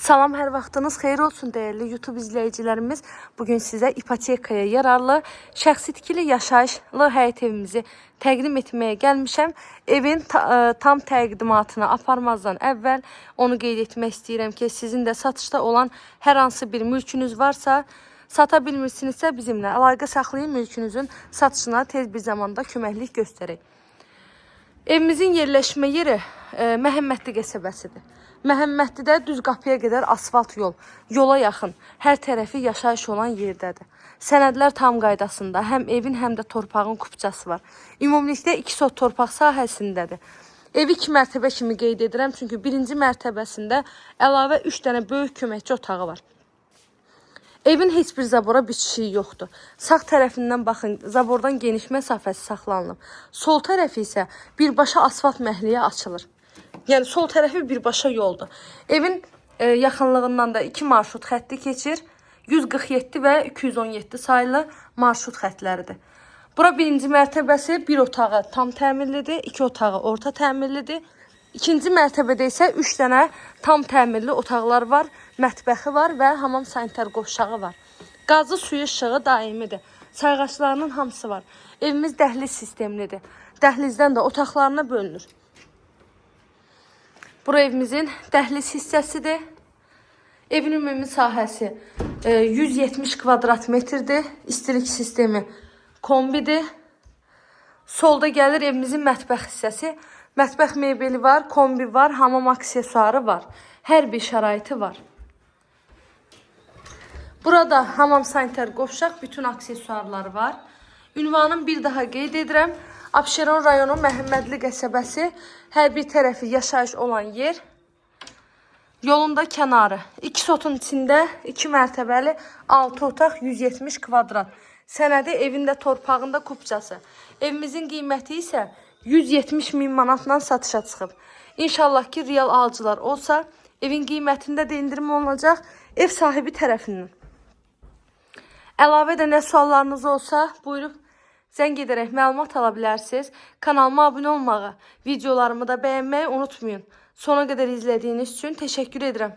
Salam, hər vaxtınız xeyir olsun değerli YouTube izleyicilerimiz. Bugün sizə ipotekaya yararlı, şəxsi tikili yaşayışlı həyət evimizi təqdim etməyə gəlmişəm. Evin tam təqdimatını aparmazdan əvvəl onu qeyd etmək istəyirəm ki, sizin də satışda olan hər hansı bir mülkünüz varsa, sata bilmirsinizsə bizimlə əlaqə saxlayın, mülkünüzün satışına tez bir zamanda köməklik göstərək. Evimizin yerləşmə yeri Məhəmmədli qəsəbəsidir. Məhəmmədlidə düz qapıya qədər asfalt yol, yola yaxın, hər tərəfi yaşayış olan yerdədir. Sənədlər tam qaydasında, həm evin, həm də torpağın kupçası var. Ümumilikdə 2 sot torpaq sahəsindədir. Evi 2 mərtəbə kimi qeyd edirəm, çünki birinci mərtəbəsində əlavə 3 dənə böyük köməkçi otağı var. Evin heç bir zabora bitişiyi yoxdur. Sağ tərəfindən baxın, zabordan geniş məsafəsi saxlanılıb. Sol tərəfi isə birbaşa asfalt məhliyə açılır. Yəni sol tərəfi birbaşa yoldur. Evin yaxınlığından da 2 marşrut xətti keçir. 147 və 217 sayılı marşrut xətləridir. Bura birinci mərtəbəsi, bir otağı tam təmirlidir, 2 otağı orta təmirlidir. İkinci mərtəbədə isə 3 dənə tam təmirli otaqlar var, mətbəxi var və hamam sanitar qovşağı var. Qazı suyu işığı daimidir. Sayğaçlarının hamısı var. Evimiz dəhliz sistemlidir. Dəhlizdən də otaqlarına bölünür. Bura evimizin dəhliz hissəsidir. Evin ümumi sahəsi 170 kvadrat metrdir. İstilik sistemi kombidir. Solda gəlir evimizin mətbəx hissəsi. Mətbəx mebeli var, kombi var, hamam aksesuarı var. Hər bir şəraiti var. Burada hamam sanitar qovşaq, bütün aksesuarları var. Ünvanım bir daha qeyd edirəm. Abşeron rayonu Məhəmmədli qəsəbəsi, hər bir tərəfi yaşayış olan yer. Yolunda kənarı. 2 sotun içində 2 mərtəbəli 6 otaq 170 kvadrat. Sənədi evində torpağında kupçası. Evimizin qiyməti isə 170 min manatla satışa çıxıb. İnşallah ki, real alıcılar olsa, evin qiymətində də indirim olunacaq ev sahibi tərəfindən. Əlavə də nə suallarınız olsa, buyurub zəng edərək məlumat ala bilərsiniz. Kanalıma abunə olmağı, videolarımı da bəyənməyi unutmayın. Sona qədər izlədiyiniz üçün təşəkkür edirəm.